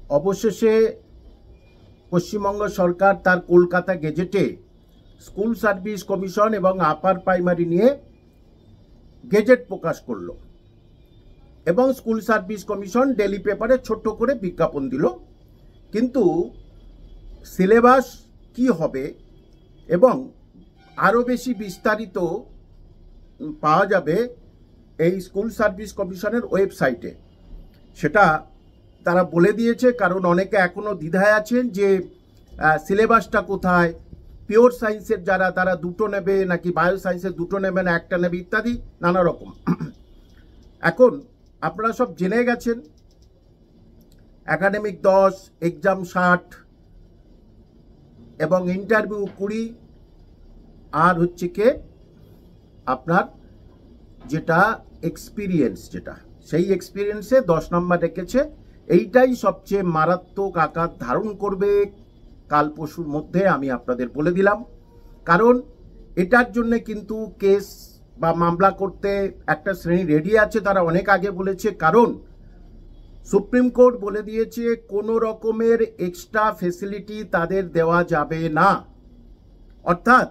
অবশেষে পশ্চিমবঙ্গ সরকার তার কলকাতা গেজেটে স্কুল সার্ভিস কমিশন এবং আপার প্রাইমারি নিয়ে গেজেট প্রকাশ করলো এবং স্কুল সার্ভিস কমিশন ডেলি পেপারে ছোট্ট করে বিজ্ঞাপন দিল। কিন্তু সিলেবাস কি হবে এবং আরও বেশি বিস্তারিত পাওয়া যাবে এই স্কুল সার্ভিস কমিশনের ওয়েবসাইটে, সেটা তারা বলে দিয়েছে। কারণ অনেকে এখনও দ্বিধায় আছেন যে সিলেবাসটা কোথায়, পিওর সায়েন্সের যারা তারা দুটো নেবে নাকি বায়ো সায়েন্সের দুটো নেবে না একটা নেবে ইত্যাদি নানা রকম। এখন আপনারা সব জেনে গেছেন একাডেমিক 10, এক্সাম 60 এবং ইন্টারভিউ 20, আর হচ্ছে কি আপনার যেটা এক্সপিরিয়েন্স, যেটা সেই এক্সপিরিয়েন্সে 10 নম্বর রেখেছে। এইটাই সবচেয়ে মারাত্মক আকার ধারণ করবে কাল পরশুর মধ্যে, আমি আপনাদের বলে দিলাম। কারণ এটার জন্য কিন্তু কেস বা মামলা করতে একটা শ্রেণী রেডি আছে, তারা অনেক আগে বলেছে। কারণ সুপ্রিম কোর্ট বলে দিয়েছে কোনো রকমের এক্সট্রা ফেসিলিটি তাদের দেওয়া যাবে না। অর্থাৎ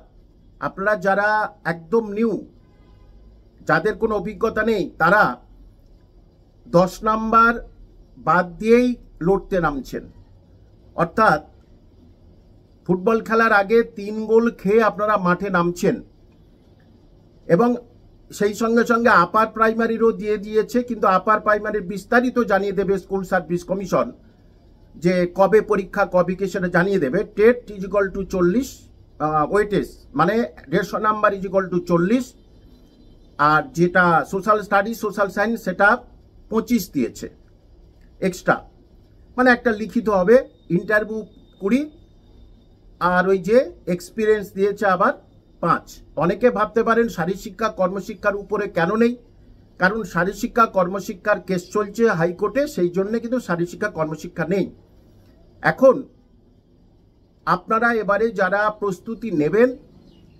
আপনারা যারা একদম নিউ, যাদের কোনো অভিজ্ঞতা নেই, তারা 10 নাম্বার বাদ দিয়েই লড়তে নামছেন। অর্থাৎ ফুটবল খেলার আগে 3 গোল খেয়ে আপনারা মাঠে নামছেন এবং সেই সঙ্গে সঙ্গে আপার প্রাইমারিরও দিয়ে দিয়েছে। কিন্তু আপার প্রাইমারির বিস্তারিত জানিয়ে দেবে স্কুল সার্ভিস কমিশন, যে কবে পরীক্ষা কবে কি সেটা জানিয়ে দেবে। টেট = 40, ওয়েটেজ মানে 150 নাম্বার = 40, আর যেটা সোশ্যাল স্টাডিজ সোশ্যাল সায়েন্স সেটা 25 দিয়েছে এক্সট্রা, মানে একটা লিখিত হবে। ইন্টারভিউ 20, আর ওই যে এক্সপিরিয়েন্স দিয়েছে আবার 5। অনেকে ভাবতে পারেন শারীরশিক্ষা কর্মশিক্ষার উপরে কেন নেই, কারণ শারীরশিক্ষা কর্মশিক্ষার কেস চলছে হাইকোর্টে, সেই জন্য কিন্তু শারীরশিক্ষা কর্মশিক্ষা নেই। এখন আপনারা এবারে যারা প্রস্তুতি নেবেন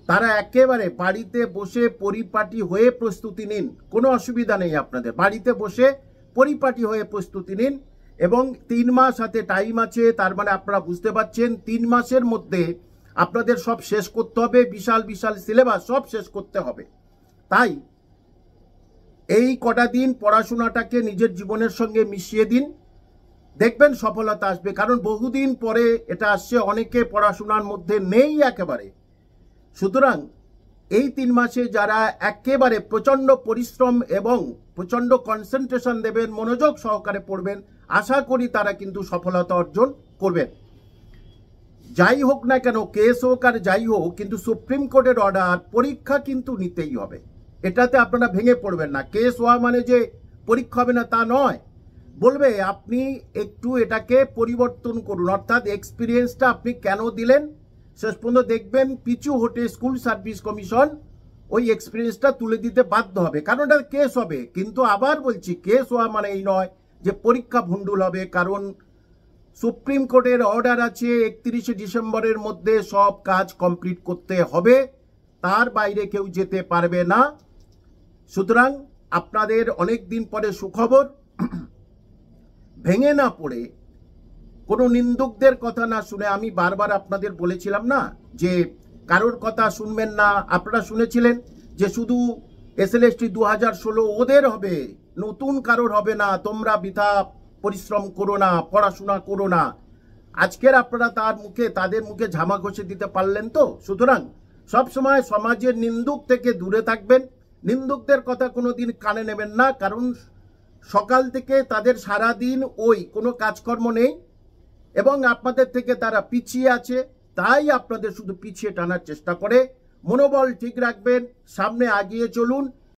তারা একেবারে বাড়িতে বসে পরিপাটি হয়ে প্রস্তুতি নিন, কোনো অসুবিধা নেই। আপনাদের বাড়িতে বসে পরিপাটি হয়ে প্রস্তুতি নিন এবং 3 মাস হাতে টাইম আছে। তার মানে আপনারা বুঝতে পারছেন 3 মাসের মধ্যে আপনাদের সব শেষ করতে হবে, বিশাল বিশাল সিলেবাস সব শেষ করতে হবে। তাই এই কটা দিন পড়াশোনাটাকে নিজের জীবনের সঙ্গে মিশিয়ে দিন, দেখবেন সফলতা আসবে। কারণ বহুদিন পরে এটা আসছে, অনেকে পড়াশোনার মধ্যে নেই একেবারে। সুতরাং এই 3 মাসে যারা একেবারে প্রচণ্ড পরিশ্রম এবং প্রচণ্ড কনসেন্ট্রেশন দেবেন, মনোযোগ সহকারে পড়বেন, আশা করি তারা কিন্তু সফলতা অর্জন করবেন। যাই হোক না কেন, কেস হোক আর যাই হোক, কিন্তু সুপ্রিম কোর্টের অর্ডার, পরীক্ষা কিন্তু নিতেই হবে। এটাতে আপনারা ভেঙে পড়বেন না। কেস হওয়া মানে যে পরীক্ষা হবে না তা নয়, বলবে আপনি একটু এটাকে পরিবর্তন করুন। অর্থাৎ এক্সপিরিয়েন্সটা আপনি কেন দিলেন শেষ পর্যন্ত দেখবেন পিছু হটে স্কুল সার্ভিস কমিশন ওই এক্সপিরিয়েন্সটা তুলে দিতে বাধ্য হবে, কারণ এটা কেস হবে। কিন্তু আবার বলছি, কেস হওয়া মানে এই নয় যে পরীক্ষা ভণ্ডুল হবে। কারণ সুপ্রিম কোর্টের অর্ডার আছে 31শে ডিসেম্বরের মধ্যে সব কাজ কমপ্লিট করতে হবে, তার বাইরে কেউ যেতে পারবে না। সুতরাং আপনাদের অনেক দিন পরে সুখবর, ভেঙে না পড়ে, কোনো নিন্দুকদের কথা না শুনে, আমি বারবার আপনাদের বলেছিলাম না যে কারোর কথা শুনবেন না। আপনারা শুনেছিলেন যে শুধু SLST 2016 ওদের হবে, নতুন কারোর হবে না, তোমরা বৃথা পরিশ্রম করো না, পড়াশোনা করো না। আজকের আপনারা তাদের মুখে ঝামা ঘষে দিতে পারলেন তো। সুতরাং সবসময় সমাজের নিন্দুক থেকে দূরে থাকবেন, নিন্দুকদের কথা কোনোদিন কানে নেবেন না। কারণ সকাল থেকে তাদের সারাদিন ওই কোনো কাজকর্ম নেই এবং আপনাদের থেকে তারা পিছিয়ে আছে, তাই আপনাদের শুধু পিছিয়ে টানার চেষ্টা করে। মনোবল ঠিক রাখবেন, সামনে এগিয়ে চলুন।